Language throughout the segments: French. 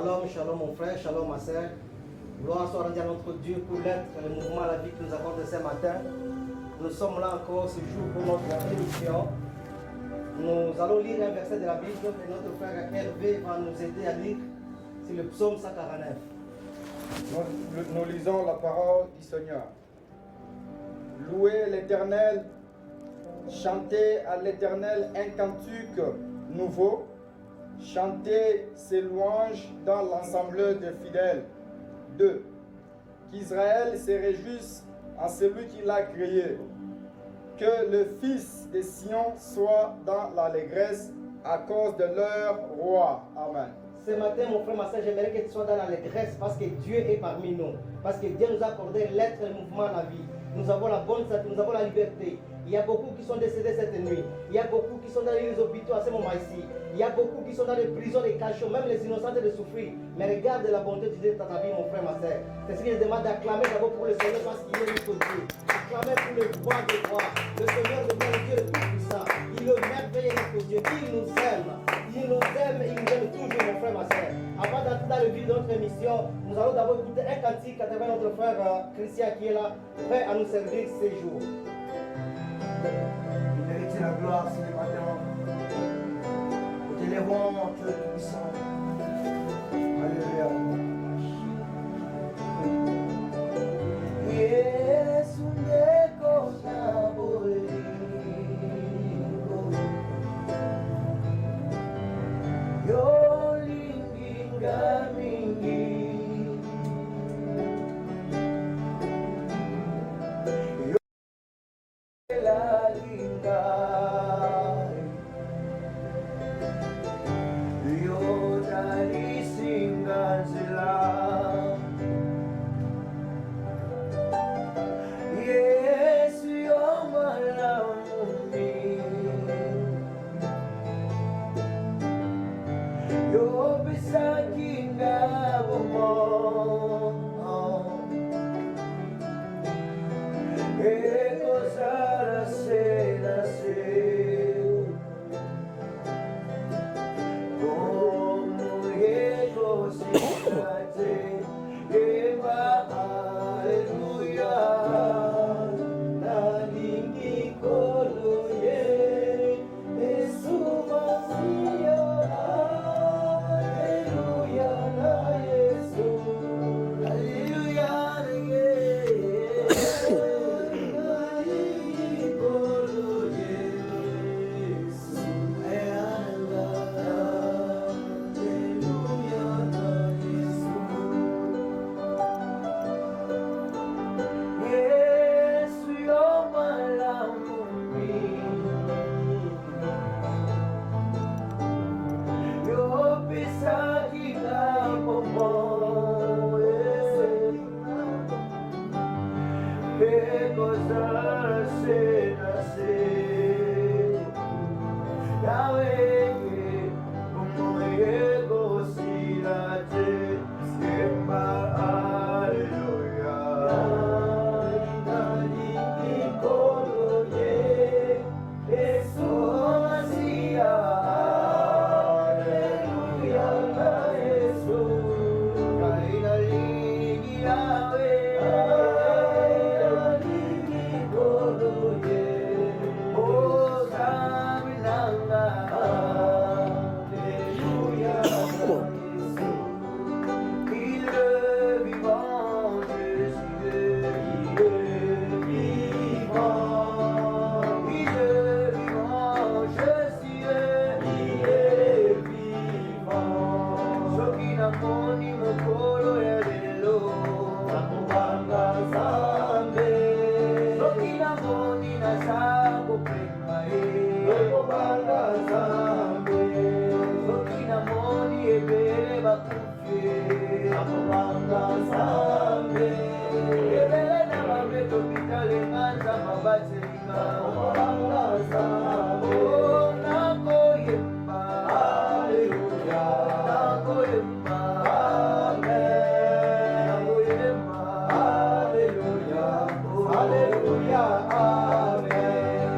Shalom, shalom mon frère, shalom ma soeur. Gloire soit rendue à notre Dieu pour l'être et le mouvement à la vie que nous accorde ce matin. Nous sommes là encore ce jour pour notre émission. Nous allons lire un verset de la Bible et notre frère Hervé va nous aider à lire. C'est le psaume 149. Nous lisons la parole du Seigneur. Louez l'Éternel, chantez à l'Éternel un cantique nouveau, chantez ses louanges dans l'ensemble des fidèles. 2. Qu'Israël se réjouisse en celui qui l'a créé. Que le fils de Sion soit dans l'allégresse à cause de leur roi. Amen. Ce matin, mon frère, ma soeur, j'aimerais que tu sois dans l'allégresse parce que Dieu est parmi nous. Parce que Dieu nous a accordé l'être et le mouvement à la vie. Nous avons la bonne santé, nous avons la liberté. Il y a beaucoup qui sont décédés cette nuit. Il y a beaucoup qui sont dans les hôpitaux à ce moment-ci. Il y a beaucoup qui sont dans les prisons, les cachots, même les innocents de souffrir. Mais regarde la bonté de Dieu dans ta vie, mon frère, ma soeur. C'est ce que je demande d'acclamer d'abord pour le Seigneur parce qu'il est notre Dieu. Acclamer pour le roi des rois, le Seigneur de Dieu, le Dieu le Tout-Puissant. Il est merveilleux, notre Dieu. Il nous aime. Il nous aime et il nous aime toujours, mon frère, ma soeur. Avant d'entrer dans le vif de notre émission, nous allons d'abord écouter un cantique à travers notre frère Christian qui est là, prêt à nous servir ces jours. Il mérite la gloire ce matin. Nous t'élèvons, Dieu Tout-Puissant. Alléluia. Yesu ndeko naboliko yolinginga mingi yolinga yodalisinga nzela Yesu yomalamumi yobisakinga bomo ekozala selase omuyekosikate eba aleluya nalingi koloye esumasiyo aleluya na yesu aleluya na yesu nalingi koloye yesu aleluya na yesu Yesu yomalamumi yobisakinga bomo ekozala selase yawe bomo ekosila te emba aleluya nalingi koloye esomasiya aleluya na yesu kai nalingi yawe nalingi koloye osaminanga aleluya na yesu il est vivant, Jésus, il est vivant, il est vivant, Jésus, il est vivant. Soki namoni mokolo ya lelo, nakobanga Nzambe. Soki namoni naza kopema ye, nakobanga Nzambe. Soki namoni ebele bakufi nakobanga Nzambe ebele na babeto bitale nganza mabazelinga nakobanga Nzambe nakoyemba aleluya nakoyemba amen nakoyemba aleluya aleluya amen.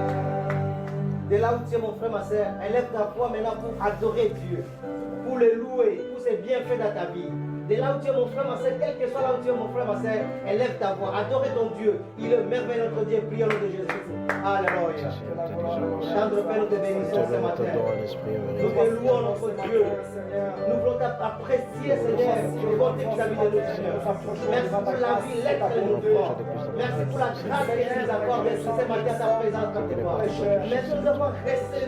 De là où tu es, mon frère, ma soeur, élève ta voix maintenant pour adorer Dieu, pour le louer, pour ses bienfaits. fait dans ta vie. De là où tu es mon frère, ma soeur, quel que soit là où tu es mon frère, ma soeur, élève ta voix, adore ton Dieu. Il est merveilleux notre Dieu, prions le nom de Jésus. Alléluia. Tendre Père, nous te bénissons ce matin. Nous te louons notre Dieu. Nous voulons t'apprécier, Seigneur, les bontés vis-à-vis de nous, Seigneur. Merci pour la vie, l'être et le mouvement. Merci pour la grâce que tu nous accordes ce matin à ta présence dans tes voix. Merci nous avons resté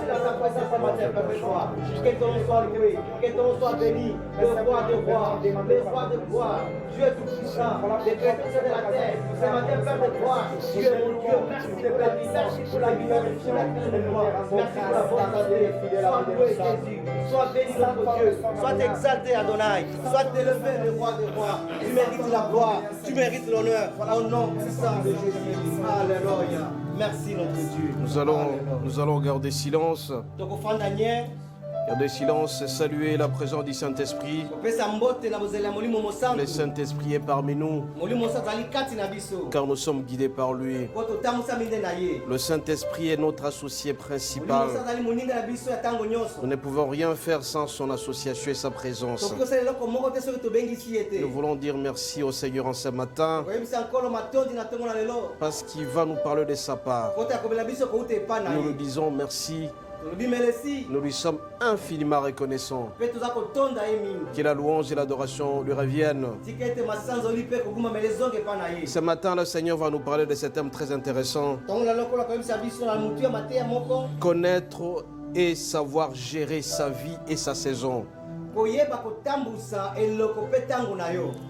dans ta présence ce matin, Père de gloire. Que ton nom soit loué, que ton nom soit béni, le roi de roi. Le roi de gloire, Dieu tout-puissant, les créateurs de la terre, ce matin, Père de gloire, Dieu mon Dieu, merci pour la vie, merci pour la vie, merci pour la vie de gloire, merci pour la bonne santé, sois loué Jésus, sois béni notre Dieu, sois exalté Adonai, sois élevé le roi de gloire, tu mérites la gloire, tu mérites l'honneur, au nom puissant de Jésus, alléluia, merci notre Dieu. Nous allons garder silence. Donc au fond d'Anier, Gardez silence et saluer la présence du Saint-Esprit. Le Saint-Esprit est parmi nous, car nous sommes guidés par lui. Le Saint-Esprit est notre associé principal. Nous ne pouvons rien faire sans son association et sa présence. Nous voulons dire merci au Seigneur en ce matin, parce qu'il va nous parler de sa part. Nous lui disons merci. Nous lui sommes infiniment reconnaissants. Que la louange et l'adoration lui reviennent. Ce matin, le Seigneur va nous parler de ce thème très intéressant. Connaître et savoir gérer sa vie et sa saison.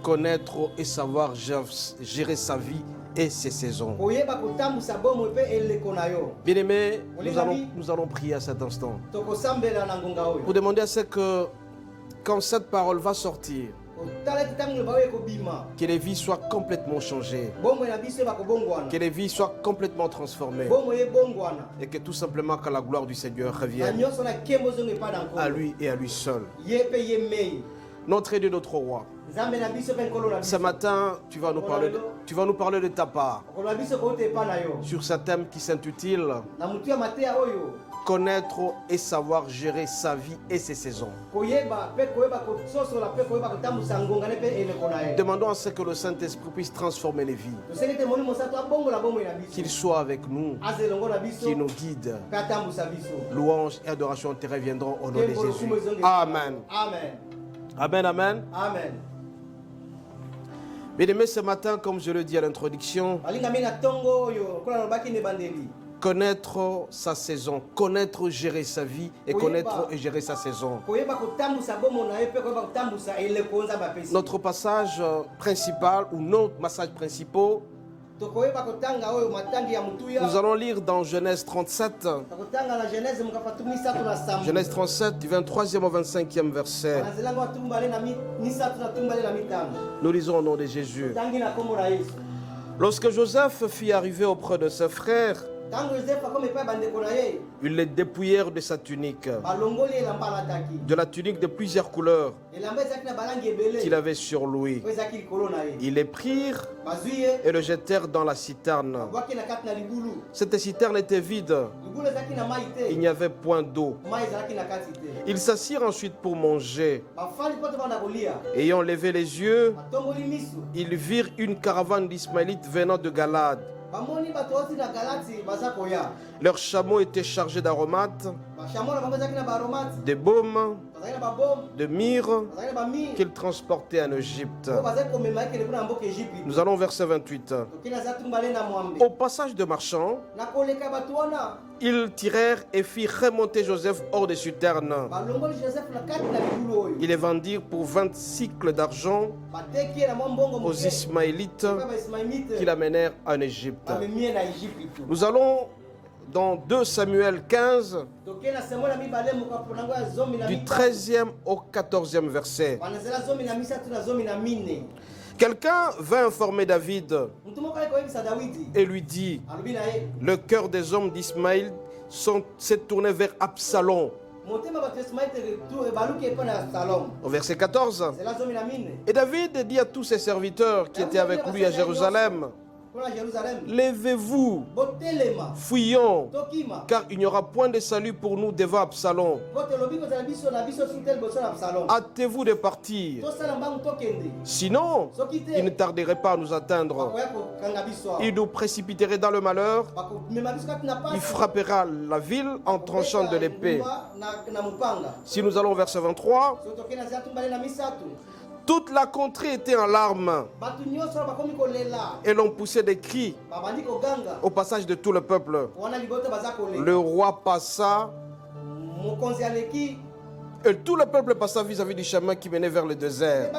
Connaître et savoir gérer sa vie et ses saisons. Bien-aimés, nous allons prier à cet instant pour demander à ce que, quand cette parole va sortir, que les vies soient complètement changées, que les vies soient complètement transformées, et que tout simplement que la gloire du Seigneur revienne à lui et à lui seul. Notre Dieu, notre roi, ce matin, tu vas nous parler de ta part sur ce thème qui s'intitule Connaître et savoir gérer sa vie et ses saisons. Demandons à ce que le Saint-Esprit puisse transformer les vies, qu'il soit avec nous, qu'il nous guide. Louange et adoration te reviendront au nom de Jésus. Amen. Amen, amen. Amen. Bien-aimés, ce matin, comme je le dis à l'introduction, connaître sa saison, connaître, gérer sa vie et connaître et gérer sa saison. Notre passage principal ou nos passages principaux, nous allons lire dans Genèse 37. Genèse 37, du 23e au 25e verset. Nous lisons au nom de Jésus. Lorsque Joseph fut arrivé auprès de ses frères, ils le dépouillèrent de sa tunique, de la tunique de plusieurs couleurs qu'il avait sur lui. Ils les prirent et le jetèrent dans la citerne. Cette citerne était vide. Il n'y avait point d'eau. Ils s'assirent ensuite pour manger. Ayant levé les yeux, ils virent une caravane d'Ismaélites venant de Galade. Leurs chameaux étaient chargés d'aromates, de baumes, de myrrhe qu'ils transportaient en Égypte. Nous allons au verset 28. Au passage de marchands, ils tirèrent et firent remonter Joseph hors des citernes. Ils les vendirent pour 20 cycles d'argent aux Ismaélites qui l'amenèrent en Égypte. Nous allons dans 2 Samuel 15, du 13e au 14e verset. Quelqu'un vint informer David et lui dit: le cœur des hommes d'Ismaël s'est tourné vers Absalom. Au verset 14, et David dit à tous ses serviteurs qui étaient avec lui à Jérusalem: levez-vous, fuyons, car il n'y aura point de salut pour nous devant Absalom. Hâtez-vous de partir, sinon il ne tarderait pas à nous atteindre. Il nous précipiterait dans le malheur, il frappera la ville en tranchant de l'épée. Si nous allons au verset 23, toute la contrée était en larmes et l'on poussait des cris au passage de tout le peuple. Le roi passa et tout le peuple passa vis-à-vis du chemin qui menait vers le désert.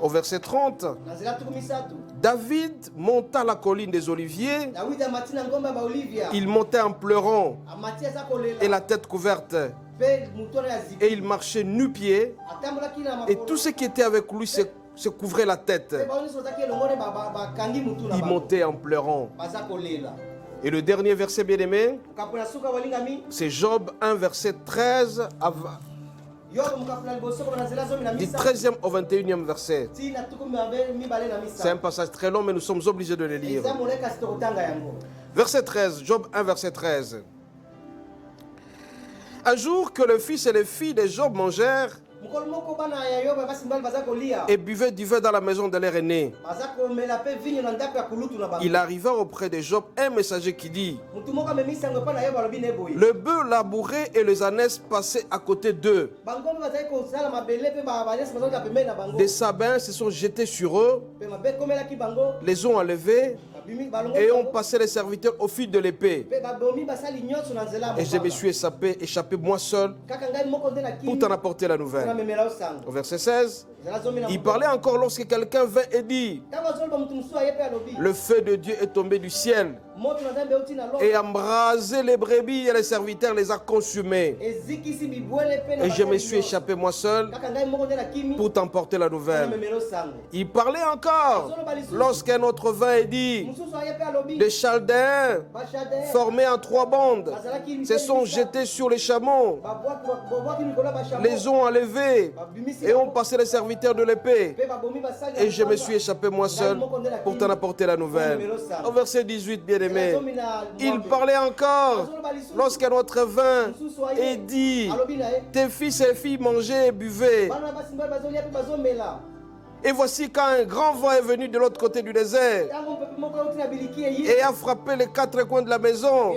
Au verset 30, David monta la colline des Oliviers. Il montait en pleurant et la tête couverte. Et il marchait nu-pied. Et tous ceux qui étaient avec lui se couvraient la tête. Il montait en pleurant. Et le dernier verset bien-aimé, c'est Job 1, verset 13 à 20. Du 13e au 21e verset. C'est un passage très long, mais nous sommes obligés de le lire. Verset 13, Job 1, verset 13. Un jour que le fils et les filles de Job mangèrent et buvaient du vin dans la maison de leur aîné, il arriva auprès de Job un messager qui dit: le bœuf labouré et les ânesses passaient à côté d'eux. Des sabins se sont jetés sur eux, les ont enlevés et ont passé les serviteurs au fil de l'épée. Et je me suis échappé moi seul pour t'en apporter la nouvelle. Au verset 16, il parlait encore lorsque quelqu'un vint et dit: le feu de Dieu est tombé du ciel et a embrasé les brebis et les serviteurs les a consumés. Et je me suis échappé moi seul pour t'emporter la nouvelle. Il parlait encore lorsqu'un autre vint et dit: des Chaldéens formés en 3 bandes se sont jetés sur les chameaux, les ont enlevés et ont passé les serviteurs de l'épée. Et je me suis échappé moi seul pour t'en apporter la nouvelle. Au verset 18, bien-aimé, il parlait encore lorsqu'un autre vint et dit: tes fils et filles mangeaient et buvaient. Et voici quand un grand vent est venu de l'autre côté du désert et a frappé les 4 coins de la maison.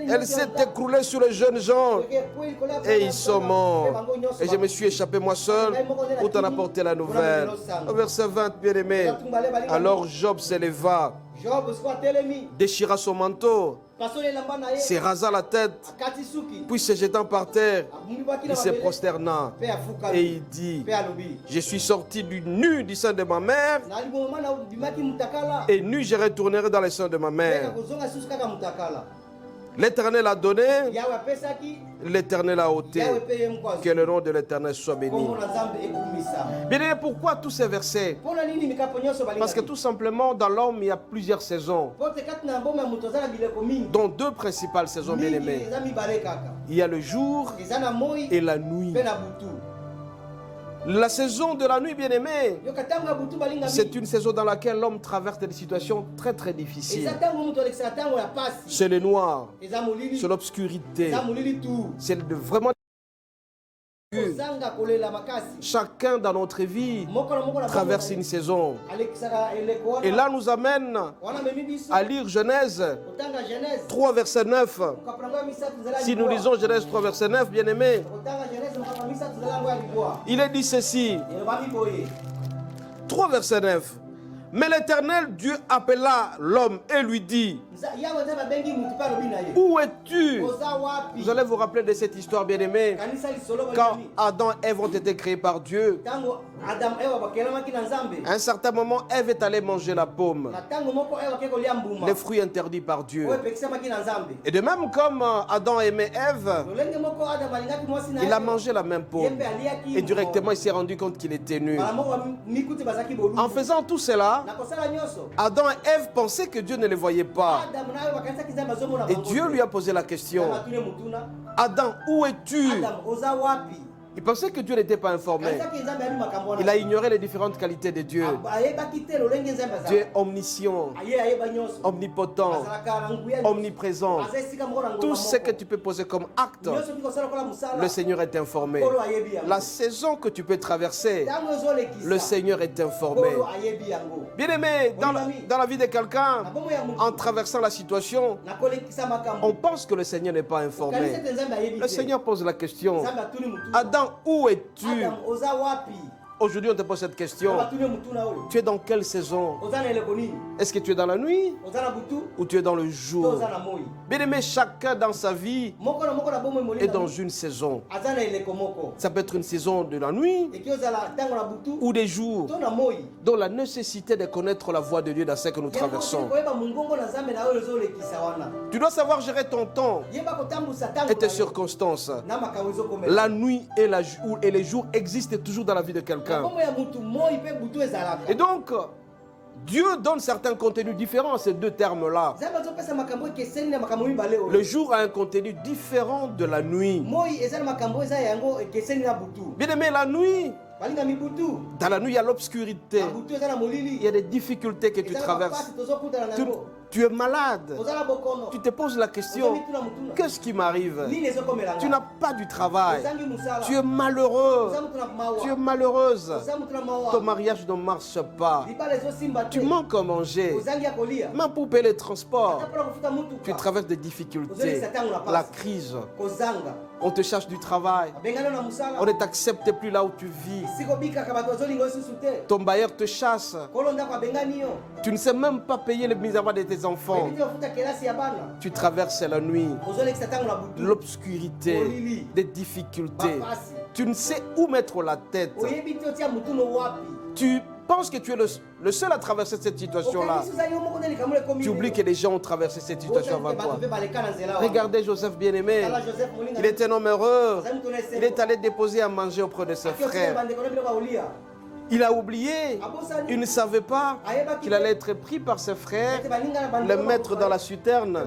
Elle s'est écroulée sur les jeunes gens et ils sont morts. Et je me suis échappé moi seul pour t'en apporter la nouvelle. Au verset 20, bien-aimé, alors Job s'éleva, déchira son manteau, se rasa la tête, puis se jetant par terre, il se prosterna et il dit: je suis sorti du nu du sein de ma mère et nu je retournerai dans le sein de ma mère. L'Éternel a donné, l'Éternel a ôté. Que le nom de l'Éternel soit béni. Bien, pourquoi tous ces versets? Parce que tout simplement, dans l'homme, il y a plusieurs saisons, dont 2 principales saisons, bien aimées. Il y a le jour et la nuit. La saison de la nuit, bien-aimée, c'est une saison dans laquelle l'homme traverse des situations très très difficiles. C'est le noir, c'est l'obscurité, c'est vraiment... Chacun dans notre vie traverse une saison. Et là nous amène à lire Genèse 3 verset 9. Si nous lisons Genèse 3 verset 9, bien aimé, il est dit ceci. 3 verset 9. Mais l'Éternel Dieu appela l'homme et lui dit: où es-tu? Vous allez vous rappeler de cette histoire, bien aimée, quand Adam et Ève ont été créés par Dieu. À un certain moment, Ève est allée manger la pomme, les fruits interdits par Dieu. Et de même comme Adam aimait Ève, il a mangé la même pomme et directement il s'est rendu compte qu'il était nu. En faisant tout cela, Adam et Ève pensaient que Dieu ne les voyait pas. Et Dieu lui a posé la question: Adam, où es-tu? Il pensait que Dieu n'était pas informé. Il a ignoré les différentes qualités de Dieu. Dieu est omniscient, omnipotent, omniprésent. Tout ce que tu peux poser comme acte, le Seigneur est informé. La saison que tu peux traverser, le Seigneur est informé. Bien-aimé, dans la vie de quelqu'un, en traversant la situation, on pense que le Seigneur n'est pas informé. Le Seigneur pose la question: Adam, où es-tu? Aujourd'hui, on te pose cette question. Tu es dans quelle saison? Est-ce que tu es dans la nuit ou tu es dans le jour? Bien aimé, chacun dans sa vie est dans une saison. Ça peut être une saison de la nuit ou des jours. Donc la nécessité de connaître la voix de Dieu dans ce que nous traversons. Tu dois savoir gérer ton temps et tes circonstances. La nuit et les jours existent toujours dans la vie de quelqu'un. Et donc, Dieu donne certains contenus différents à ces deux termes-là. Le jour a un contenu différent de la nuit. Bien aimé, la nuit, dans la nuit, il y a l'obscurité. Il y a des difficultés que tu traverses. Tu es malade. Tu te poses la question: qu'est-ce qui m'arrive? Tu n'as pas du travail. Tu es malheureux. Tu es malheureuse. Ton mariage ne marche pas. Tu manques à manger. Même pour payer les transports, tu traverses des difficultés. La crise. On te cherche du travail. On ne t'accepte plus là où tu vis. Ton bailleur te chasse. Tu ne sais même pas payer les misérables de tes enfants. Tu traverses la nuit, l'obscurité, des difficultés. Tu ne sais où mettre la tête. Tu penses que tu es le seul à traverser cette situation-là. Tu oublies que les gens ont traversé cette situation avant toi. Regardez Joseph bien-aimé. Il était un homme heureux. Il est allé déposer à manger auprès de ses frères. Il a oublié. Il ne savait pas qu'il allait être pris par ses frères, le mettre dans la citerne,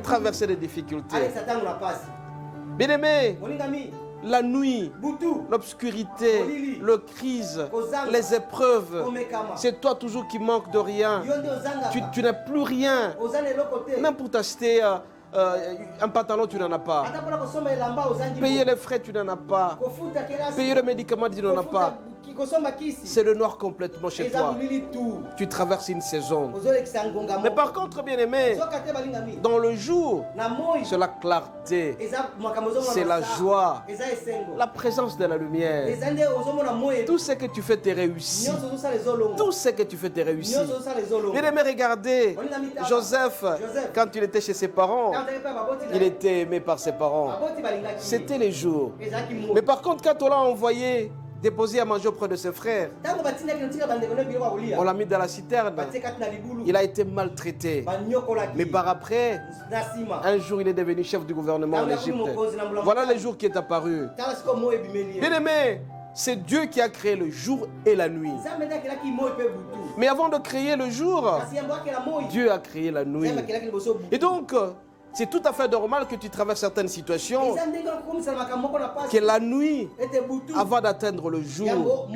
traverser des difficultés. Bien-aimé, la nuit, l'obscurité, la crise, les épreuves, c'est toi toujours qui manque de rien. Tu n'as plus rien. Même pour t'acheter un pantalon, tu n'en as pas. Payer les frais, tu n'en as pas. Payer le médicament, tu n'en as pas. C'est le noir complètement chez toi. Tu traverses une saison. Mais par contre, bien aimé, dans le jour, c'est la clarté, c'est la joie, la présence de la lumière. Tout ce que tu fais te réussit. Tout ce que tu fais te réussit. Bien aimé, regardez Joseph, quand il était chez ses parents, il était aimé par ses parents. C'était les jours. Mais par contre, quand on l'a envoyé déposé à manger auprès de ses frères, on l'a mis dans la citerne. Il a été maltraité. Mais par après, un jour, il est devenu chef du gouvernement en Égypte. Voilà le jour qui est apparu. Bien aimé, c'est Dieu qui a créé le jour et la nuit. Mais avant de créer le jour, Dieu a créé la nuit. Et donc, c'est tout à fait normal que tu traverses certaines situations, que la nuit, avant d'atteindre le jour.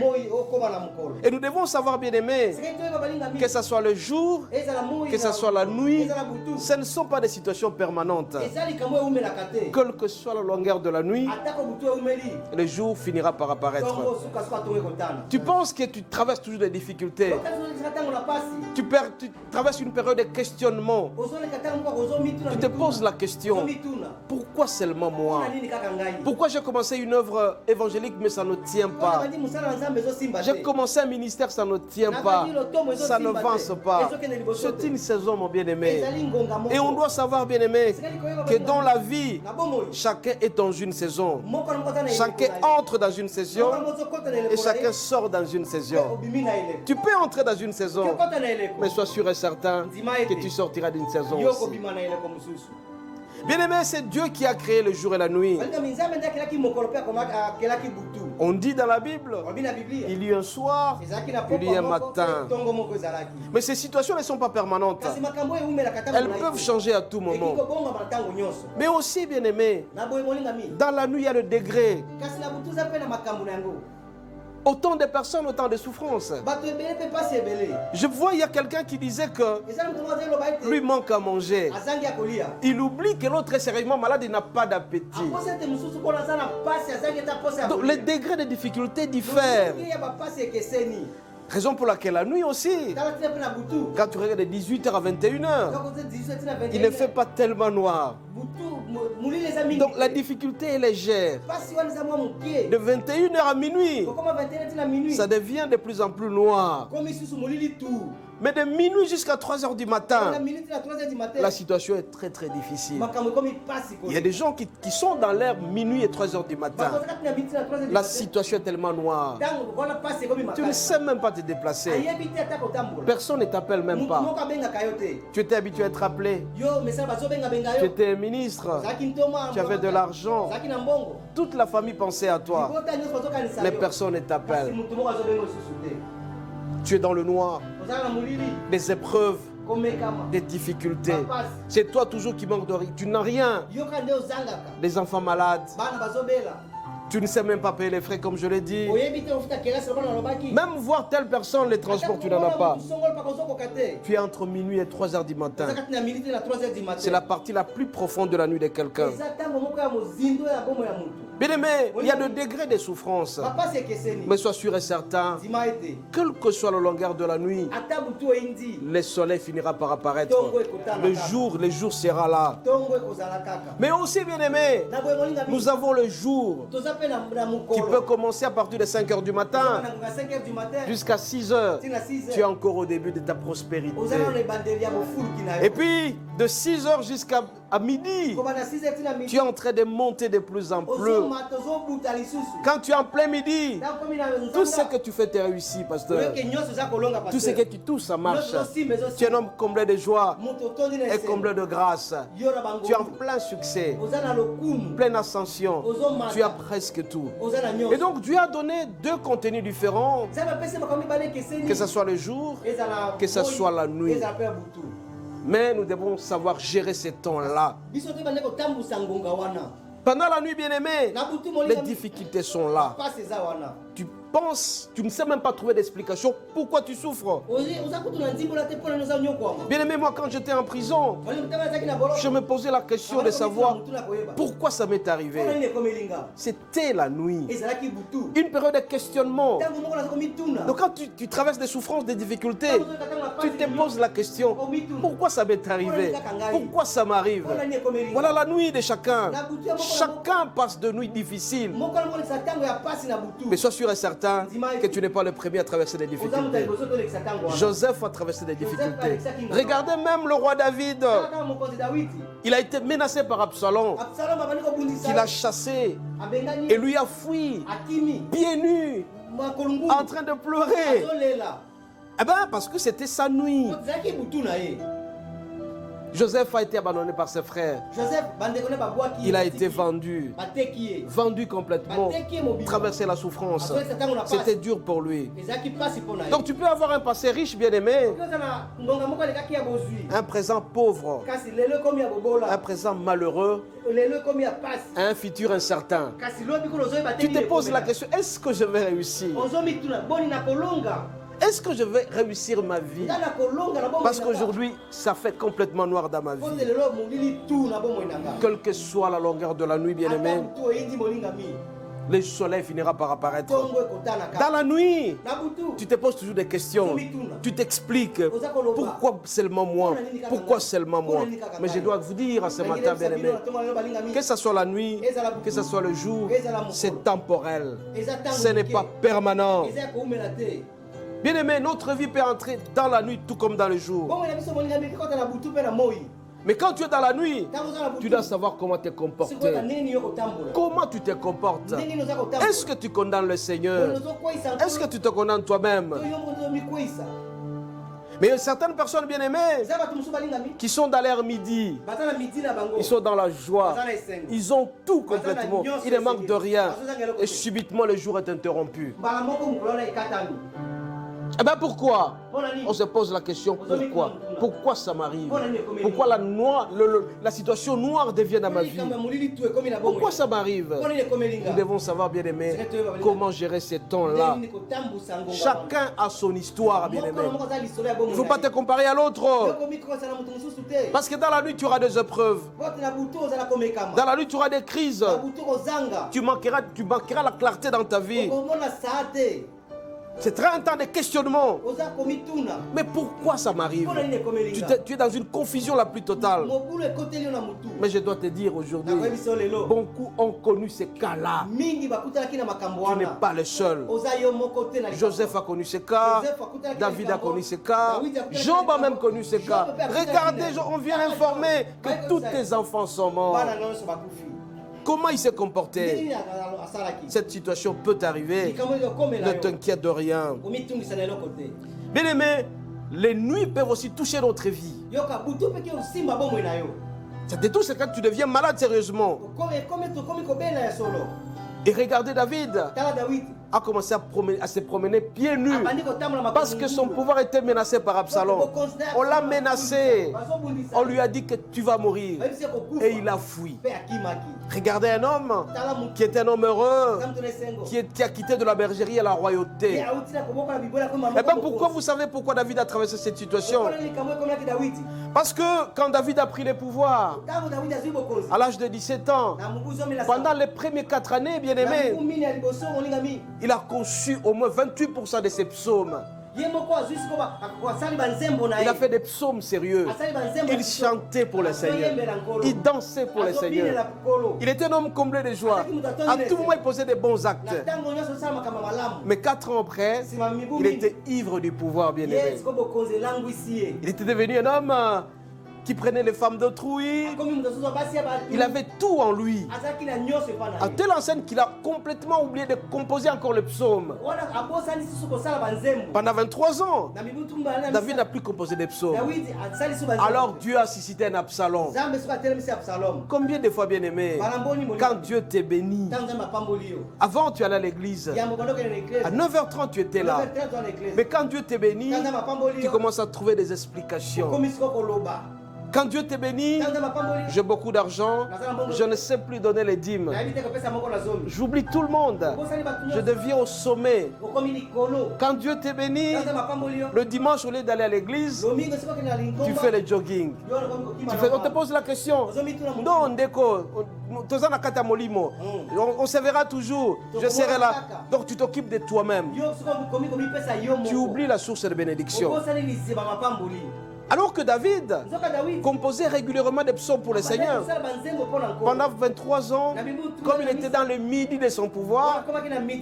Et nous devons savoir, bien aimé, que ce soit le jour, que ce soit la nuit, ce ne sont pas des situations permanentes. Quelle que soit la longueur de la nuit, le jour finira par apparaître. Tu penses que tu traverses toujours des difficultés. Tu traverses une période de questionnement. Tu te poses la question: pourquoi seulement moi? Pourquoi j'ai commencé une œuvre évangélique mais ça ne tient pas? J'ai commencé un ministère, ça ne tient pas, ça ne avance pas. C'est une saison, mon bien-aimé. Et on doit savoir, bien-aimé, que dans la vie, chacun est dans une saison. Chacun entre dans une saison et chacun sort dans une saison. Tu peux entrer dans une saison, mais sois sûr et certain que tu sortiras d'une saison aussi. Bien-aimé, c'est Dieu qui a créé le jour et la nuit. On dit dans la Bible, il y a un soir, il y a un matin. Mais ces situations ne sont pas permanentes. Elles peuvent changer à tout moment. Mais aussi, bien-aimé, dans la nuit, il y a le degré. Autant de personnes, autant de souffrances. Je vois, il y a quelqu'un qui disait que lui manque à manger. Il oublie que l'autre est sérieusement malade, il n'a pas d'appétit. Donc les degrés de difficulté diffèrent. Raison pour laquelle la nuit aussi, quand tu regardes de 18h à 21h, il ne fait pas tellement noir. Donc la difficulté est légère. De 21h à minuit, ça devient de plus en plus noir. Mais de minuit jusqu'à 3h du matin, la situation est très très difficile. Il y a des gens qui sont dans l'ère minuit et 3h du matin. La situation est tellement noire. Tu ne sais même pas te déplacer. Personne ne t'appelle même pas. Tu étais habitué à être appelé. Tu étais ministre. Tu avais de l'argent. Toute la famille pensait à toi. Mais personne ne t'appelle. Tu es dans le noir. Des épreuves, des difficultés. C'est toi toujours qui manque de rien. Tu n'as rien. Des enfants malades. Tu ne sais même pas payer les frais comme je l'ai dit. Même voir telle personne, les transports, tu n'en as pas. Tu es entre minuit et 3h du matin. C'est la partie la plus profonde de la nuit de quelqu'un. Bien aimé, il y a des degrés de souffrance. Mais sois sûr et certain, quelle que soit la longueur de la nuit, le soleil finira par apparaître. Le jour sera là. Mais aussi, bien aimé, nous avons le jour qui peut commencer à partir de 5h du matin jusqu'à 6h. Tu es encore au début de ta prospérité. Et puis, de 6h jusqu'à midi, tu es en train de monter de plus en plus. Quand tu es en plein midi, tout ce que tu fais te réussit, pasteur. Tout ce que tu touches, ça marche. Tu es un homme comblé de joie et comblé de grâce. Tu es en plein succès, pleine ascension. Tu as presque tout. Et donc Dieu a donné deux contenus différents, que ce soit le jour, que ce soit la nuit. Mais nous devons savoir gérer ces temps-là. Pendant la nuit, bien-aimé, les difficultés sont là. Tu penses, tu ne sais même pas trouver d'explication pourquoi tu souffres. Bien-aimé, moi quand j'étais en prison, je me posais la question de savoir pourquoi ça m'est arrivé. C'était la nuit. Une période de questionnement. Donc quand tu traverses des souffrances, des difficultés, tu te poses la question, pourquoi ça m'est arrivé? Pourquoi ça m'arrive? Voilà la nuit de chacun. Chacun passe de nuits difficiles. Mais sois sûr et certain que tu n'es pas le premier à traverser des difficultés. Joseph a traversé des difficultés. Regardez même le roi David. Il a été menacé par Absalom, qui l'a chassé et lui a fui, pieds nus, en train de pleurer. Eh bien, parce que c'était sa nuit. Joseph a été abandonné par ses frères. Il a été vendu. Vendu complètement. Traverser la souffrance. C'était dur pour lui. Donc tu peux avoir un passé riche, bien-aimé. Un présent pauvre. Un présent malheureux. Un futur incertain. Tu te poses la question, est-ce que je vais réussir? Est-ce que je vais réussir ma vie? Parce qu'aujourd'hui, ça fait complètement noir dans ma vie. Quelle que soit la longueur de la nuit, bien-aimé, le soleil finira par apparaître. Dans la nuit, tu te poses toujours des questions. Tu t'expliques pourquoi seulement moi? Pourquoi seulement moi? Mais je dois vous dire ce matin, bien-aimé, que ce soit la nuit, que ce soit le jour, c'est temporel. Ce n'est pas permanent. Bien-aimé, notre vie peut entrer dans la nuit tout comme dans le jour. Mais quand tu es dans la nuit, tu dois savoir comment te comporter. Comment tu te comportes? Est-ce que tu condamnes le Seigneur? Est-ce que tu te condamnes toi-même? Mais il y a certaines personnes bien-aimées qui sont dans l'air midi. Ils sont dans la joie. Ils ont tout complètement. Il ne manque de rien. Et subitement, le jour est interrompu. Eh bien pourquoi? On se pose la question, pourquoi? Pourquoi ça m'arrive? Pourquoi la situation noire devient dans ma vie? Pourquoi ça m'arrive? Nous devons savoir, bien-aimés, comment gérer ces temps-là. Chacun a son histoire, bien-aimé. Il ne faut pas te comparer à l'autre. Parce que dans la nuit, tu auras des épreuves. Dans la nuit, tu auras des crises. Tu manqueras la clarté dans ta vie. C'est très un temps de questionnement. Mais pourquoi ça m'arrive? Tu es dans une confusion la plus totale. Mais je dois te dire aujourd'hui, beaucoup ont connu ces cas-là. Tu n'es pas le seul. Joseph a connu ces cas. David a connu ces cas. Job a même connu ces cas. Regardez, on vient informer que tous tes enfants sont morts. Comment il s'est comporté? Cette situation peut arriver. Ne t'inquiète de rien. Bien aimé, les nuits peuvent aussi toucher notre vie. C'est tout, c'est quand tu deviens malade sérieusement. Et regardez David a commencé à se promener pieds nus parce que son pouvoir était menacé par Absalom. On l'a menacé. On lui a dit que tu vas mourir. Et il a fui. Regardez un homme qui était un homme heureux, qui a quitté de la bergerie à la royauté. Et bien pourquoi vous savez pourquoi David a traversé cette situation? Parce que quand David a pris le pouvoir, à l'âge de 17 ans, pendant les premières 4 années, bien aimé, il a conçu au moins 28% de ses psaumes. Il a fait des psaumes sérieux. Il chantait pour le Seigneur. Il dansait pour le Seigneur. Il était un homme comblé de joie. À tout moment, il posait des bons actes. Mais 4 ans après, il était ivre du pouvoir, bien aimé. Il était devenu un homme qui prenait les femmes d'autrui. Il avait tout en lui. À telle enseigne qu'il a complètement oublié de composer encore le psaume. Pendant 23 ans, David n'a plus composé des psaumes. Alors Dieu a suscité un Absalom. Combien de fois, bien aimé, quand Dieu t'est béni, avant tu allais à l'église, à 9h30 tu étais là. Mais quand Dieu t'est béni, tu commences à trouver des explications. Quand Dieu t'est béni, j'ai beaucoup d'argent, je ne sais plus donner les dîmes. J'oublie tout le monde. Je deviens au sommet. Quand Dieu t'est béni, le dimanche, au lieu d'aller à l'église, tu fais le jogging. On te pose la question. Non, Ndeko, on se verra toujours. Je serai là. Donc tu t'occupes de toi-même. Tu oublies la source de bénédiction. Alors que David composait régulièrement des psaumes pour le Seigneur. Pendant 23 ans, comme il était dans le midi de son pouvoir,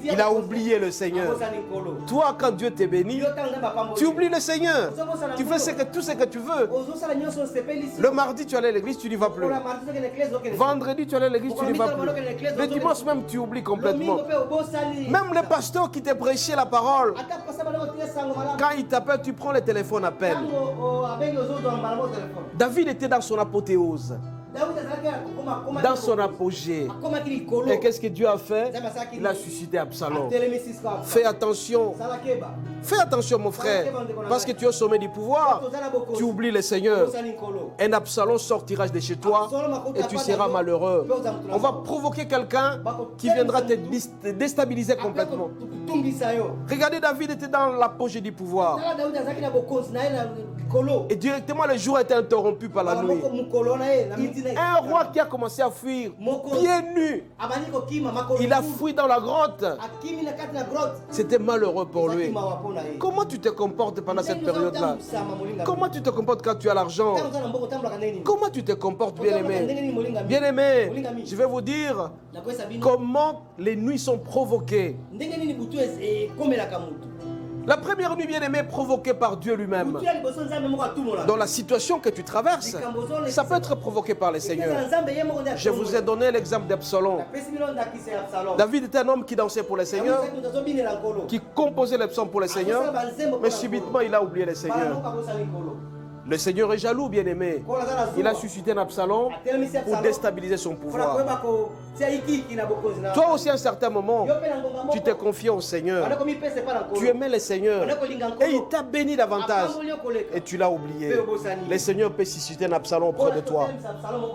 il a oublié le Seigneur. Toi, quand Dieu t'est béni, tu oublies le Seigneur. Tu fais tout ce que tu veux. Le mardi, tu allais à l'église, tu n'y vas plus. Vendredi, tu allais à l'église, tu n'y vas plus. Le dimanche même, tu oublies complètement. Même le pasteur qui te prêchait la parole, quand il t'appelle, tu prends le téléphone à peine. David était dans son apothéose, dans son apogée. Et qu'est-ce que Dieu a fait? Il a suscité Absalom. Fais attention. Fais attention, mon frère. Parce que tu es au sommet du pouvoir, tu oublies le Seigneur. Un Absalom sortira de chez toi et tu seras malheureux. On va provoquer quelqu'un qui viendra te déstabiliser complètement. Regardez, David était dans l'apogée du pouvoir. Et directement, le jour était interrompu par la nuit. Un roi qui a commencé à fuir, pieds nus, il a fui dans la grotte. C'était malheureux pour lui. Comment tu te comportes pendant cette période-là? Comment tu te comportes quand tu as l'argent? Comment tu te comportes, bien-aimé? Bien-aimé, je vais vous dire comment les nuits sont provoquées. La première nuit, bien-aimé, provoquée par Dieu lui-même. Dans la situation que tu traverses, ça peut être provoqué par le Seigneur. Je vous ai donné l'exemple d'Absalom. David était un homme qui dansait pour le Seigneur, qui composait les psaumes pour le Seigneur, mais subitement il a oublié le Seigneur. Le Seigneur est jaloux, bien-aimé. Il a suscité un Absalom pour déstabiliser son pouvoir. Toi aussi, à un certain moment, tu t'es confié au Seigneur. Tu aimais le Seigneur. Et il t'a béni davantage. Et tu l'as oublié. Le Seigneur peut susciter un Absalom auprès de toi.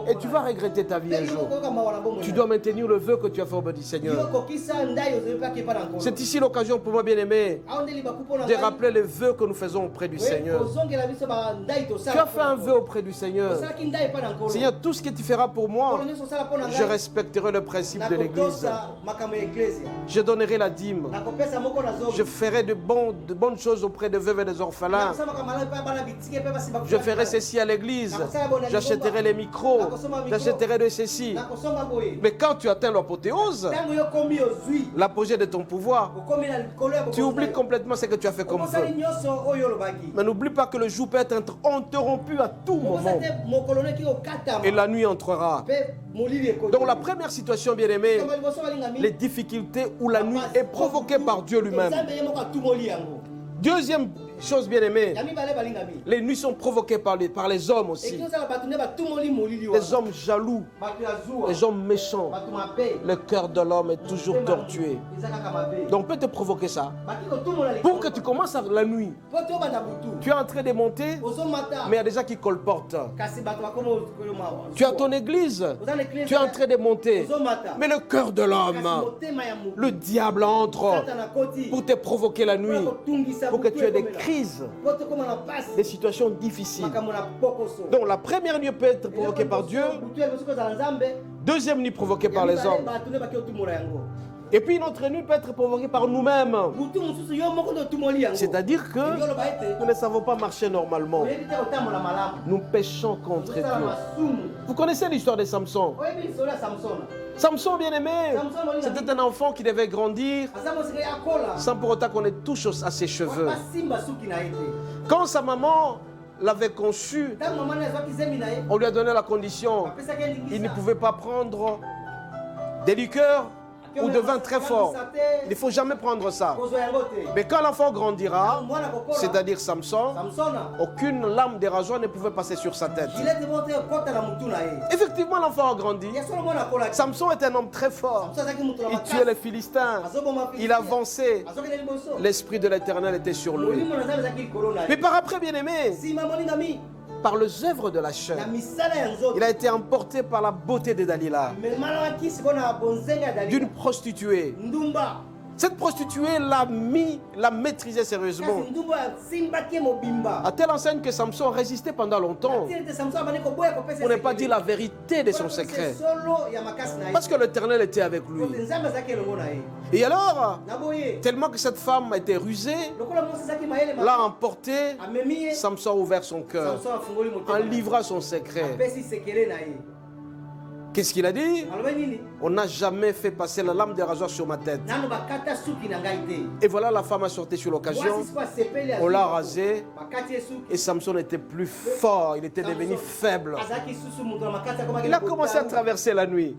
Et tu vas regretter ta vie un jour. Tu dois maintenir le vœu que tu as fait auprès du Seigneur. C'est ici l'occasion pour moi, bien-aimé, de rappeler les vœux que nous faisons auprès du Seigneur. Tu as fait un vœu auprès du Seigneur. Seigneur, tout ce que tu feras pour moi, je respecterai le principe de l'Église. Je donnerai la dîme. Je ferai de bonnes choses auprès des veuves et des orphelins. Je ferai ceci à l'Église. J'achèterai les micros. J'achèterai de ceci. Mais quand tu atteins l'apothéose, l'apogée de ton pouvoir, tu oublies complètement ce que tu as fait comme vœu. Mais n'oublie pas que le jour peut être interrompu à tout moment. Et la nuit entrera. Donc la première situation, bien-aimée, les difficultés où la nuit est provoquée par Dieu lui-même. Deuxième chose, bien-aimée, les nuits sont provoquées par les hommes aussi. Les hommes jaloux, les hommes méchants. Le cœur de l'homme est toujours tortué. Donc on peut te provoquer ça. Pour que tu commences la nuit. Tu es en train de monter, mais il y a des gens qui colportent. Tu as ton église, tu es en train de monter. Mais le cœur de l'homme, le diable entre pour te provoquer la nuit. Pour que tu aies des crises, des situations difficiles. Donc la première nuit peut être provoquée par Dieu. Deuxième nuit provoquée par les hommes. Et puis notre nuit peut être provoquée par nous-mêmes. C'est-à-dire que nous ne savons pas marcher normalement. Nous péchons contre Dieu. Vous connaissez l'histoire de Samson? Samson, bien-aimé, c'était un enfant qui devait grandir sans pour autant qu'on ait touche à ses cheveux. Quand sa maman l'avait conçu, on lui a donné la condition. Il ne pouvait pas prendre des liqueurs ou de vin très fort. Il ne faut jamais prendre ça. Mais quand l'enfant grandira, c'est-à-dire Samson, aucune lame de rasoir ne pouvait passer sur sa tête. Effectivement, l'enfant a grandi. Samson est un homme très fort. Il tuait les Philistins. Il avançait. L'Esprit de l'Éternel était sur lui. Mais par après, bien-aimé, par les œuvres de la chair, il a été emporté par la beauté de Dalila, d'une prostituée. Cette prostituée l'a maîtrisée sérieusement. À telle enseigne que Samson résistait pendant longtemps pour ne pas dire la vérité de son secret. Parce que l'Éternel était avec lui. Et alors, tellement que cette femme a été rusée, l'a emporté, Samson a ouvert son cœur, en livra son secret. Qu'est-ce qu'il a dit? On n'a jamais fait passer la lame de rasoir sur ma tête. Et voilà, la femme a sorti sur l'occasion. On l'a rasé. Et Samson n'était plus fort. Il était devenu faible. Il a commencé à traverser la nuit.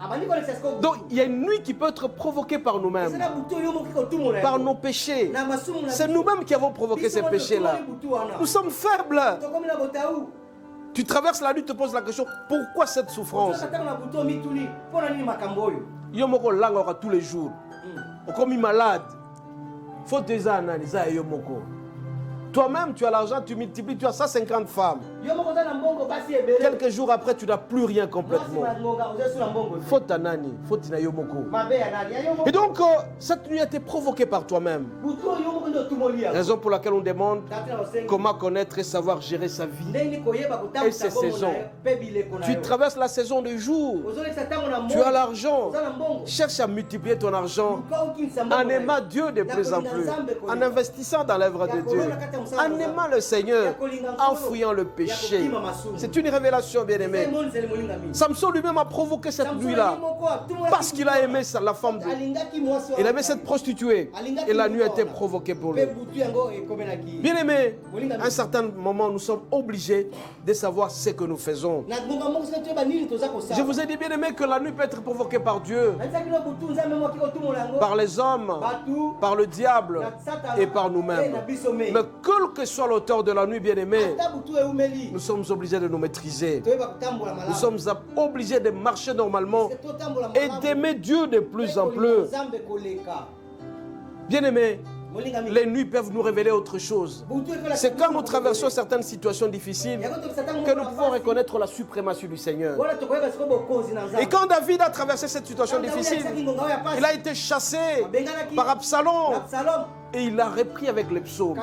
Donc il y a une nuit qui peut être provoquée par nous-mêmes, par nos péchés. C'est nous-mêmes qui avons provoqué ces péchés-là. Nous sommes faibles. Tu traverses la nuit, tu te poses la question, pourquoi cette souffrance? Yo moko langa tous les jours. Comme malade. Faut tes analyses yo moko. Toi-même, tu as l'argent, tu multiplies, tu as 150 femmes. Quelques jours après, tu n'as plus rien complètement. Faut tanani, faut tina yo moko. Et donc, cette nuit a été provoquée par toi-même. Raison pour laquelle on demande comment connaître et savoir gérer sa vie et ses saisons. Tu traverses la saison de jour. Tu as l'argent. Cherche à multiplier ton argent en aimant Dieu de plus en plus, en investissant dans l'œuvre de Dieu, en aimant le Seigneur, en fouillant le péché. C'est une révélation, bien-aimée. Samson lui-même a provoqué cette nuit-là parce qu'il a aimé la femme. Il aimait cette prostituée et la nuit a été provoquée pour lui. Bien-aimé, à un certain moment, nous sommes obligés de savoir ce que nous faisons. Je vous ai dit, bien-aimé, que la nuit peut être provoquée par Dieu, par les hommes, par le diable et par nous-mêmes. Mais quel que soit l'auteur de la nuit, bien-aimé, nous sommes obligés de nous maîtriser. Nous sommes obligés de marcher normalement et d'aimer Dieu de plus en plus. Bien-aimés, les nuits peuvent nous révéler autre chose. C'est quand nous traversons certaines situations difficiles que nous pouvons reconnaître la suprématie du Seigneur. Et quand David a traversé cette situation difficile, il a été chassé par Absalom. Et il a repris avec les psaumes.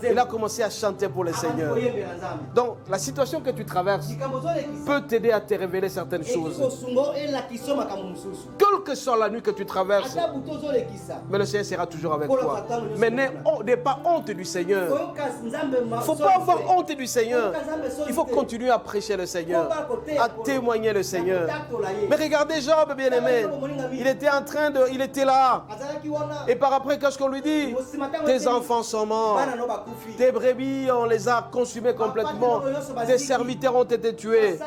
Il a commencé à chanter pour le Seigneur. Donc, la situation que tu traverses peut t'aider à te révéler certaines choses. Quelle que soit la nuit que tu traverses, mais le Seigneur sera toujours avec toi. Mais n'aie pas honte du Seigneur. Il ne faut pas avoir honte du Seigneur. Il faut continuer à prêcher le Seigneur, à témoigner le Seigneur. Mais regardez Job, bien-aimé. Il était là. Et par après, qu'est-ce qu'on lui dit? Tes enfants sont morts. Tes brebis, on les a consumés complètement. Tes serviteurs ont été tués.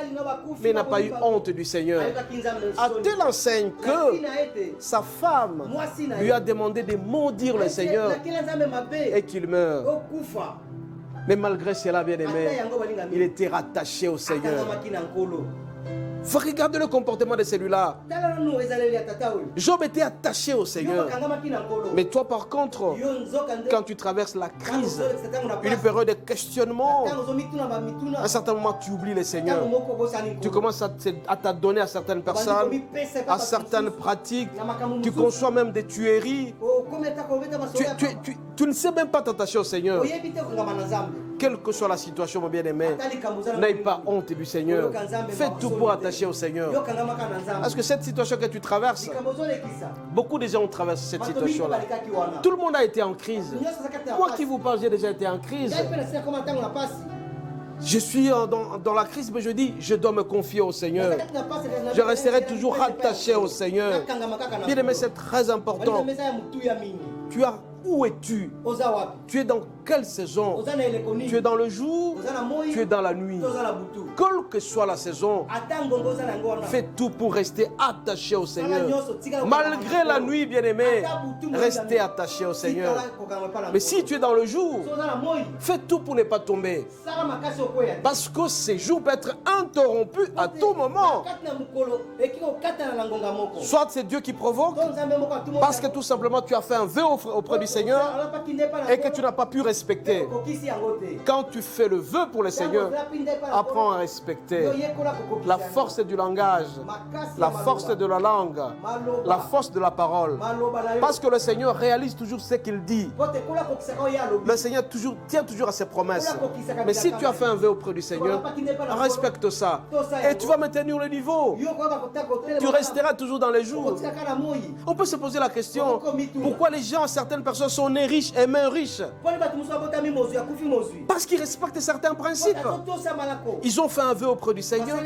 Mais il n'a pas eu honte du Seigneur. À telle enseigne que sa femme lui a demandé de maudire le Seigneur et qu'il meure. Mais malgré cela, bien-aimé, il était rattaché au Seigneur. Il faut regarder le comportement de celui-là. Job était attaché au Seigneur. Mais toi, par contre, quand tu traverses la crise, une période de questionnement, à un certain moment, tu oublies le Seigneur. Tu commences à t'adonner à certaines personnes, à certaines pratiques. Tu conçois même des tueries. Tu ne sais même pas t'attacher au Seigneur. Quelle que soit la situation, mon bien-aimé, n'aie pas honte du Seigneur. Fais tout pour attacher au Seigneur. Parce que cette situation que tu traverses, beaucoup de gens ont traversé cette situation-là. Tout le monde a été en crise. Moi qui vous parle, j'ai déjà été en crise. Je suis dans la crise, mais je dis, je dois me confier au Seigneur. Je resterai toujours attaché au Seigneur. Bien-aimé, c'est très important. Où es-tu? Tu es dans quelle saison? Tu es dans le jour? Tu es dans la nuit? Quelle que soit la saison, fais tout pour rester attaché au Seigneur. Malgré la nuit, bien-aimé, restez attaché au Seigneur. Mais si tu es dans le jour, fais tout pour ne pas tomber. Parce que ces jours peuvent être interrompus à tout moment. Soit c'est Dieu qui provoque, parce que tout simplement tu as fait un vœu auprès du Seigneur et que tu n'as pas pu respecter. Quand tu fais le vœu pour le Seigneur, apprends à respecter la force du langage, la force de la langue, la force de la parole. Parce que le Seigneur réalise toujours ce qu'il dit. Le Seigneur tient toujours à ses promesses. Mais si tu as fait un vœu auprès du Seigneur, respecte ça. Et tu vas maintenir le niveau. Tu resteras toujours dans les jours. On peut se poser la question, pourquoi les gens, certaines personnes sont nés riches et meurent riches? Parce qu'ils respectent certains principes. Ils ont fait un vœu auprès du Seigneur.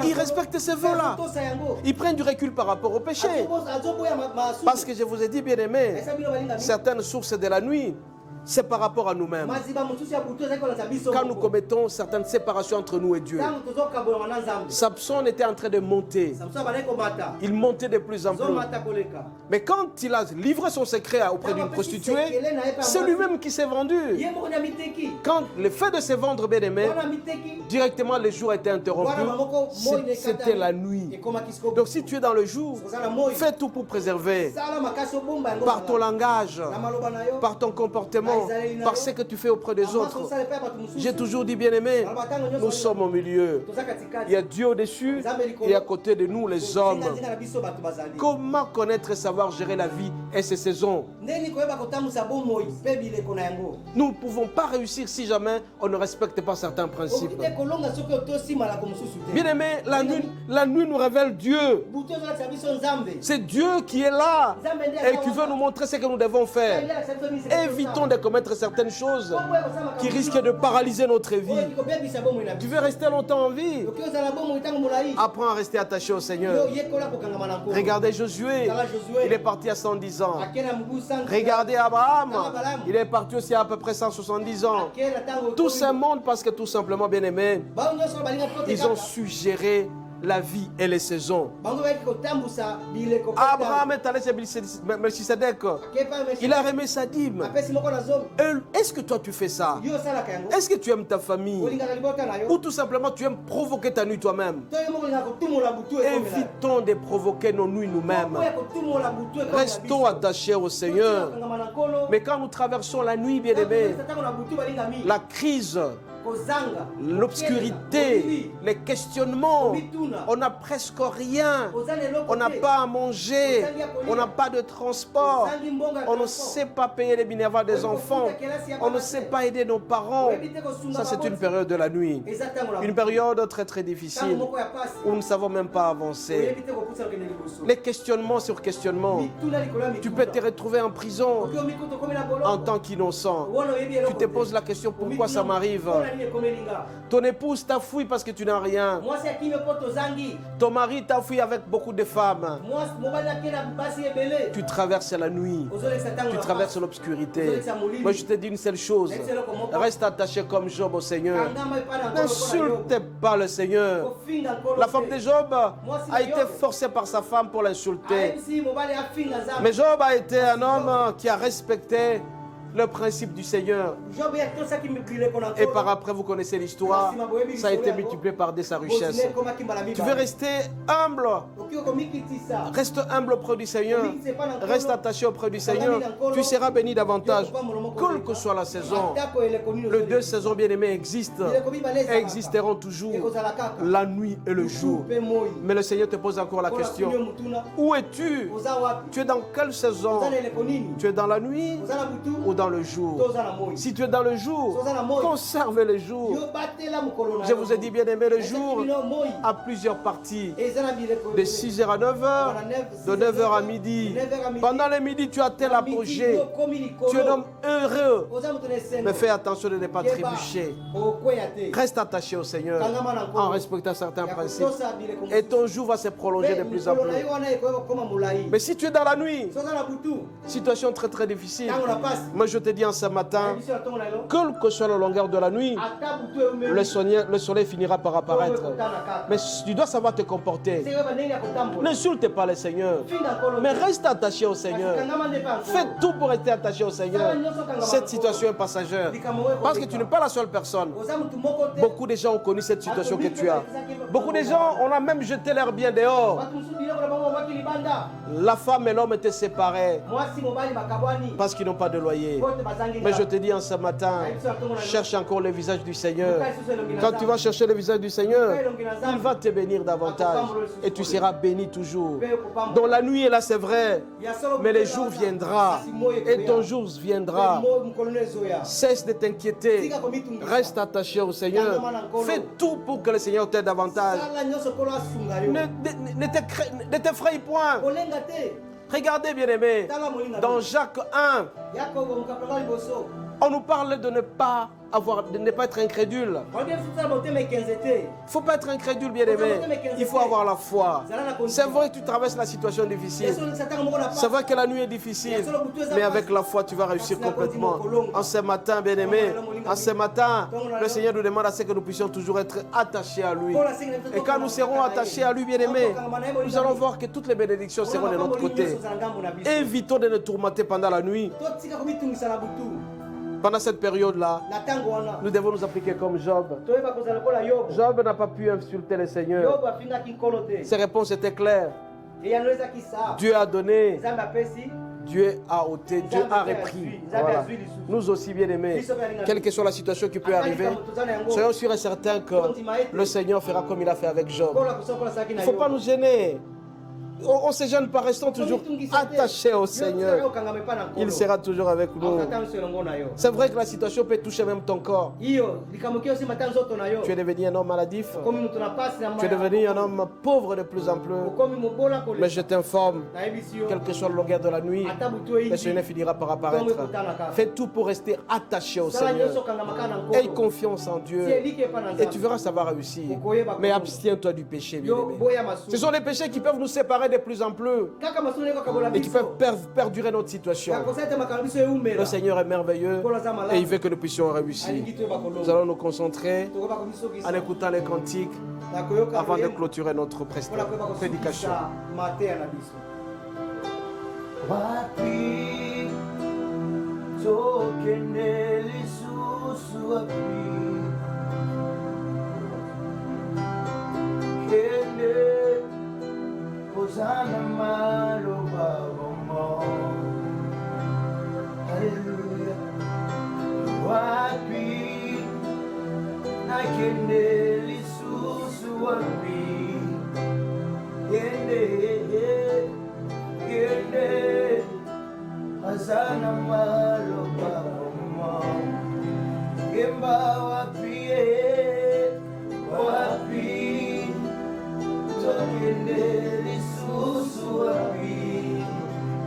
Ils respectent ces vœux-là. Ils prennent du recul par rapport au péché. Parce que je vous ai dit, bien aimé, certaines sources de la nuit, c'est par rapport à nous-mêmes. Quand nous commettons certaines séparations entre nous et Dieu. Samson était en train de monter. Il montait de plus en plus. Mais quand il a livré son secret auprès d'une prostituée, c'est lui-même qui s'est vendu. Quand le fait de se vendre, bien aimé, directement les jours étaient interrompus. C'était la nuit. Donc si tu es dans le jour, fais tout pour préserver. Par ton langage, par ton comportement, par ce que tu fais auprès des autres. J'ai toujours dit, bien-aimé, nous sommes au milieu. Il y a Dieu au-dessus et à côté de nous, les hommes. Comment connaître et savoir gérer la vie et ses saisons? Nous ne pouvons pas réussir si jamais on ne respecte pas certains principes. Bien-aimé, la nuit nous révèle Dieu. C'est Dieu qui est là et qui veut nous montrer ce que nous devons faire. Évitons de commettre certaines choses qui risquent de paralyser notre vie. Tu veux rester longtemps en vie? Apprends à rester attaché au Seigneur. Regardez Josué, il est parti à 110 ans. Regardez Abraham, il est parti aussi à peu près 170 ans. Tout ce monde parce que tout simplement, bien aimé, ils ont su gérer la vie et les saisons. Abraham est allé chez Melchisedec. Il a remis sa dîme. Est-ce que toi tu fais ça? Est-ce que tu aimes ta famille? Ou tout simplement tu aimes provoquer ta nuit toi-même? Évitons de provoquer nos nuits nous-mêmes. Restons attachés au Seigneur. Mais quand nous traversons la nuit, bien aimé, la crise, l'obscurité, les questionnements, on n'a presque rien, on n'a pas à manger, on n'a pas de transport, on ne sait pas payer les minervales des enfants, on ne sait pas aider nos parents. Ça, c'est une période de la nuit, une période très très difficile où nous ne savons même pas avancer. Les questionnements sur questionnements, tu peux te retrouver en prison en tant qu'innocent. Tu te poses la question, pourquoi ça m'arrive? Ton épouse t'a fouillé parce que tu n'as rien. Ton mari t'a fouillé avec beaucoup de femmes. Tu traverses la nuit. Tu traverses l'obscurité. Moi je te dis une seule chose. Reste attaché comme Job au Seigneur. N'insulte pas le Seigneur. La femme de Job a été forcée par sa femme pour l'insulter. Mais Job a été un homme qui a respecté le principe du Seigneur. Et par après, vous connaissez l'histoire. Ça a été multiplié par sa richesse. Tu veux rester humble? Reste humble auprès du Seigneur. Reste attaché auprès du Seigneur. Tu seras béni davantage. Quelle que soit la saison, les deux saisons bien-aimées existent et existeront toujours, la nuit et le jour. Mais le Seigneur te pose encore la question. Où es-tu? Tu es dans quelle saison? Tu es dans la nuit ou dans le jour? Si tu es dans le jour, conserve le jour. Je vous ai dit, bien aimé, le jour a plusieurs parties. De 6h à 9h, de 9h à midi. Pendant le midi, tu as tel apogée. Tu es un homme heureux. Mais fais attention de ne pas trébucher. Reste attaché au Seigneur en respectant certains principes. Et ton jour va se prolonger de plus en plus. Mais si tu es dans la nuit, situation très très difficile, moi je te dis en ce matin, quelle que soit la longueur de la nuit, le soleil finira par apparaître. Mais tu dois savoir te comporter. N'insulte pas le Seigneur, mais reste attaché au Seigneur. Fais tout pour rester attaché au Seigneur. Cette situation est passagère. Parce que tu n'es pas la seule personne. Beaucoup de gens ont connu cette situation que tu as. Beaucoup de gens, on a même jeté leur bien dehors. La femme et l'homme étaient séparés parce qu'ils n'ont pas de loyer. Mais je te dis en ce matin, cherche encore le visage du Seigneur. Quand tu vas chercher le visage du Seigneur, il va te bénir davantage et tu seras béni toujours. Dans la nuit est là, c'est vrai, mais le jour viendra et ton jour viendra. Cesse de t'inquiéter, reste attaché au Seigneur. Fais tout pour que le Seigneur t'aide davantage. Ne t'effraie point. Regardez, bien-aimés, dans Jacques 1, on nous parle de ne pas être incrédule. Il ne faut pas être incrédule, bien-aimé. Il faut avoir la foi. C'est vrai que tu traverses la situation difficile. C'est vrai que la nuit est difficile. Mais avec la foi, tu vas réussir complètement. En ce matin, bien-aimé, en ce matin, le Seigneur nous demande à ce que nous puissions toujours être attachés à lui. Et quand nous serons attachés à lui, bien-aimé, nous allons voir que toutes les bénédictions seront de notre côté. Évitons de nous tourmenter pendant la nuit. Pendant cette période-là, nous devons nous appliquer comme Job. Job n'a pas pu insulter le Seigneur. Ses réponses étaient claires. Dieu a donné, Dieu a ôté, Dieu a repris. Voilà. Nous aussi, bien aimés, quelle que soit la situation qui peut arriver, soyons sûrs et certains que le Seigneur fera comme il a fait avec Job. Il ne faut pas nous gêner. on ne se gêne pas, restons toujours attachés au Seigneur. Il sera toujours avec nous. C'est vrai que la situation peut toucher même ton corps. Tu es devenu un homme maladif. Tu es devenu un homme pauvre de plus en plus. Mais je t'informe, quelle que soit le longueur de la nuit, le Seigneur finira par apparaître. Fais tout pour rester attaché au Seigneur. Aie confiance en Dieu. Et tu verras, ça va réussir. Mais abstiens-toi du péché, bien-aimé. Ce sont les péchés qui peuvent nous séparer de plus en plus et qui peuvent perdurer notre situation. Le Seigneur est merveilleux et il veut que nous puissions réussir. Nous allons nous concentrer en écoutant les cantiques avant de clôturer notre prédication. Hosanna maloba bomo. Hallelujah. Wapi nakende lisusu wapi. Yende Hosanna maloba bomo. Gemba wapi wapi tokende lisusu wapi.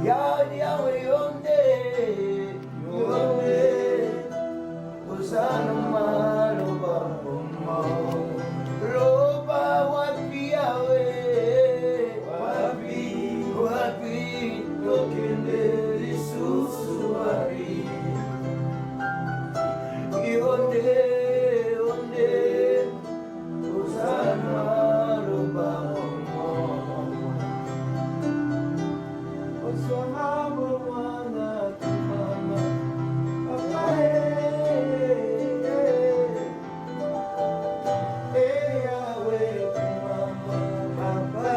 Yawe yonde Hosanna maloba bomo. Loba wapi yawe wapi tokende lisusu wapi. Yonde Hosanna maloba bomo. Hosanna mwana tumama papa Yahweh tumama papa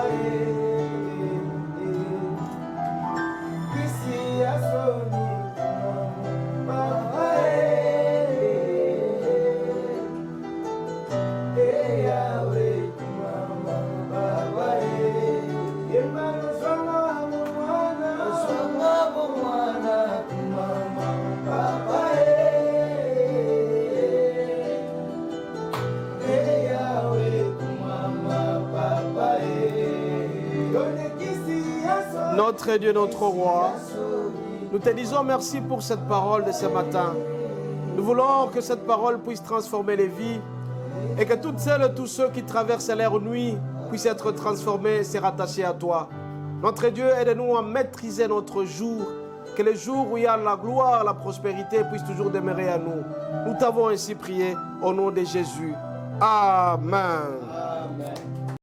Kisi asoni tumama papa Yahweh tumama papa Yemano Swama mwana tumama papa Yahweh tumama papa Notre Dieu, notre roi, nous te disons merci pour cette parole de ce matin. Nous voulons que cette parole puisse transformer les vies et que toutes celles et tous ceux qui traversent leur nuit puissent être transformés et se rattacher à toi. Notre Dieu, aide-nous à maîtriser notre jour, que les jours où il y a la gloire, la prospérité puissent toujours demeurer à nous. Nous t'avons ainsi prié au nom de Jésus. Amen. Amen.